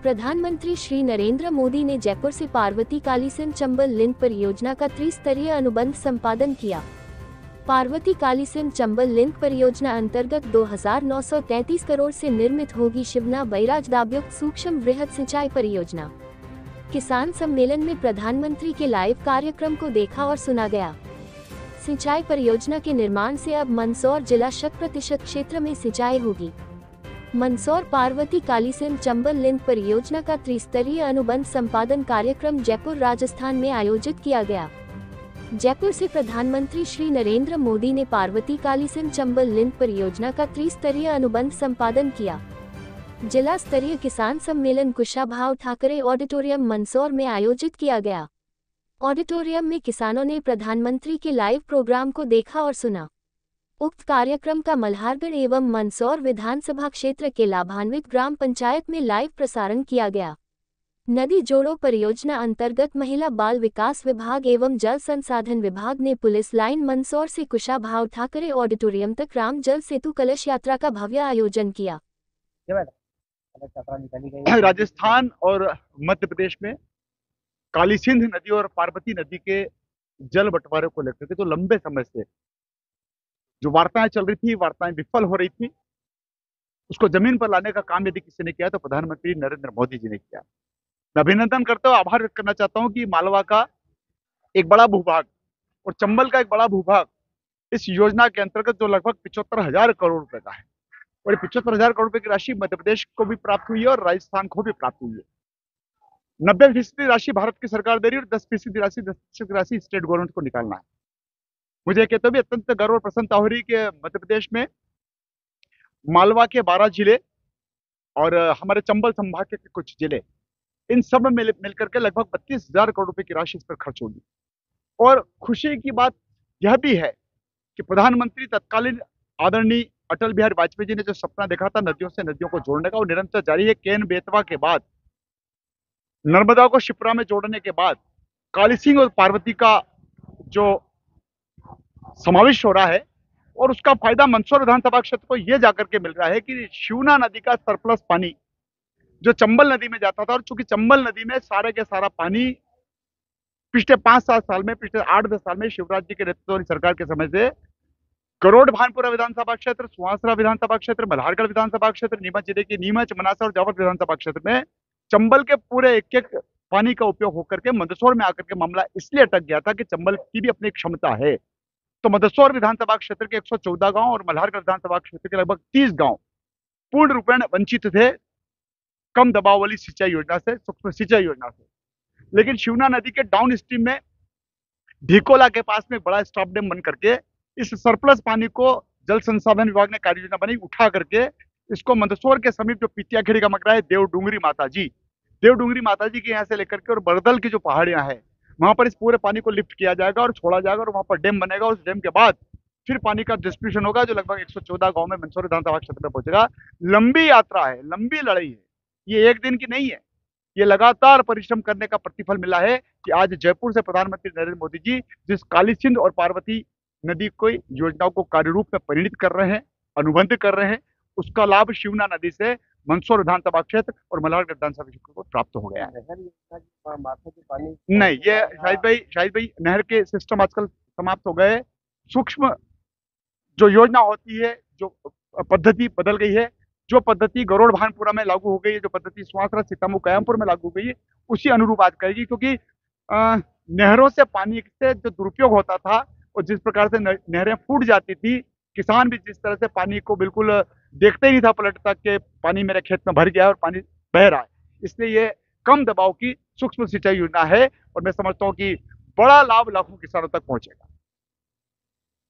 प्रधानमंत्री श्री नरेंद्र मोदी ने जयपुर से पार्वती कालीसिंध चंबल लिंक परियोजना का त्रिस्तरीय अनुबंध संपादन किया। पार्वती कालीसिंध चंबल लिंक परियोजना अंतर्गत 2,933 करोड़ से निर्मित होगी शिवना बैराज दाबयुक्त सूक्ष्म वृहद सिंचाई परियोजना। किसान सम्मेलन में प्रधानमंत्री के लाइव कार्यक्रम को देखा और सुना गया। सिंचाई परियोजना के निर्माण से अब मंदसौर जिला 100% क्षेत्र में सिंचाई होगी। मंदसौर पार्वती कालीसिंध चंबल लिंक परियोजना का त्रिस्तरीय अनुबंध संपादन कार्यक्रम जयपुर राजस्थान में आयोजित किया गया। जयपुर से प्रधानमंत्री श्री नरेंद्र मोदी ने पार्वती कालीसिंध चंबल लिंक परियोजना का त्रिस्तरीय अनुबंध संपादन किया। जिला स्तरीय किसान सम्मेलन कुशाभाऊ ठाकरे ऑडिटोरियम मंदसौर में आयोजित किया गया। ऑडिटोरियम में किसानों ने प्रधानमंत्री के लाइव प्रोग्राम को देखा और सुना। उक्त कार्यक्रम का मल्हारगढ़ एवं मंदसौर विधानसभा क्षेत्र के लाभान्वित ग्राम पंचायत में लाइव प्रसारण किया गया। नदी जोड़ो परियोजना अंतर्गत महिला बाल विकास विभाग एवं जल संसाधन विभाग ने पुलिस लाइन मंदसौर से कुशाभाऊ ठाकरे ऑडिटोरियम तक राम जल सेतु कलश यात्रा का भव्य आयोजन किया। राजस्थान और मध्य प्रदेश में कालीसिंध नदी और पार्वती नदी के जल बंटवारे को लेकर के तो लंबे समय से जो वार्ताएं चल रही थी, वार्ताएं विफल हो रही थी, उसको जमीन पर लाने का काम यदि किसी ने किया तो प्रधानमंत्री नरेंद्र मोदी जी ने किया। मैं अभिनंदन करता हूँ, आभार व्यक्त करना चाहता हूँ कि मालवा का एक बड़ा भूभाग और चंबल का एक बड़ा भूभाग इस योजना के अंतर्गत जो लगभग 75,000 करोड़ रुपए का है, और 75,000 करोड़ रुपए की राशि मध्य प्रदेश को भी प्राप्त हुई है और राजस्थान को भी प्राप्त हुई है। 90% राशि भारत की सरकार दे रही है और 10% राशि स्टेट गवर्नमेंट को निकालना है। मुझे कहते हुए अत्यंत गर्व और प्रसन्नता हो रही कि मध्य प्रदेश में मालवा के 12 जिले और हमारे चंबल संभाग के कुछ जिले, इन सब में मिलकर के लगभग 32,000 करोड़ रुपए की राशि इस पर खर्च होगी। और खुशी की बात यह भी है कि प्रधानमंत्री तत्कालीन आदरणीय अटल बिहारी वाजपेयी जी ने जो सपना देखा था नदियों से नदियों को जोड़ने का, वो निरंतर जारी है। केन बेतवा के बाद, नर्मदा को शिप्रा में जोड़ने के बाद कालीसिंध और पार्वती का जो समावेश हो रहा है और उसका फायदा मंदसौर विधानसभा क्षेत्र को यह जाकर के मिल रहा है कि शिवना नदी का सरप्लस पानी जो चंबल नदी में जाता था, और चूंकि चंबल नदी में सारे के सारा पानी पिछले 5-7 साल में, पिछले 8-10 साल में शिवराज जी के नेतृत्व वाली सरकार के समय से गरोड भानपुरा विधानसभा क्षेत्र, सुहासरा विधानसभा क्षेत्र, मल्हारगढ़ विधानसभा क्षेत्र, नीमच जिले की नीमच, मनासा और जावल विधानसभा क्षेत्र में चंबल के पूरे एक पानी का उपयोग होकर के मंदसौर में आकर के मामला इसलिए अटक गया था कि चंबल की भी अपनी क्षमता है। तो मंदसौर विधानसभा क्षेत्र के 114 गांव और मल्हारगढ़ विधानसभा क्षेत्र के लगभग 30 गांव पूर्ण रूपेण वंचित थे कम दबाव वाली सिंचाई योजना से, सूक्ष्म सिंचाई योजना से। लेकिन शिवना नदी के डाउन स्ट्रीम में ढिकोला के पास में बड़ा स्टॉप डैम बन करके इस सरप्लस पानी को जल संसाधन विभाग ने कार्य योजना बनाई, उठा करके इसको मंदसौर के समीप जो पितियाखेड़ी का मकरा है, देवडूंगरी माता जी के यहाँ से लेकर के और बरदल की जो पहाड़ियां हैं, वहां पर इस पूरे पानी को लिफ्ट किया जाएगा और छोड़ा जाएगा और वहां पर डैम बनेगा। उस डैम के बाद फिर पानी का डिस्ट्रीब्यूशन होगा जो लगभग 114 गांव में मंदसौर विधानसभा क्षेत्र में पहुंचेगा। लंबी यात्रा है, लंबी लड़ाई है, ये एक दिन की नहीं है। ये लगातार परिश्रम करने का प्रतिफल मिला है कि आज जयपुर से प्रधानमंत्री नरेंद्र मोदी जी जिस कालीसिंध और पार्वती नदी को योजनाओं को कार्य रूप में परिणित कर रहे हैं, अनुबंध कर रहे हैं, उसका लाभ शिवना नदी से मंदसौर विधानसभा क्षेत्र और मल्हारगढ़ विधानसभा क्षेत्र को प्राप्त हो गया है। नहीं, ये शाहिद भाई नहर के सिस्टम आजकल समाप्त हो गए। सूक्ष्म जो योजना होती है, जो पद्धति बदल गई है, जो पद्धति गरोड़ भानपुरा में लागू हो गई है, जो पद्धति सुहासरा सीतामऊ कयामपुर में लागू हो गई है, उसी अनुरूप आज करेगी। क्योंकि नहरों से पानी से जो दुरुपयोग होता था और जिस प्रकार से नहरें फूट जाती थी, किसान भी जिस तरह से पानी को बिल्कुल देखते ही नहीं था पलट तक के पानी मेरे खेत में भर गया है और पानी बह रहा है, इसलिए ये कम दबाव की सूक्ष्म सिंचाई योजना है और मैं समझता हूँ कि बड़ा लाभ लाखों किसानों तक पहुंचेगा।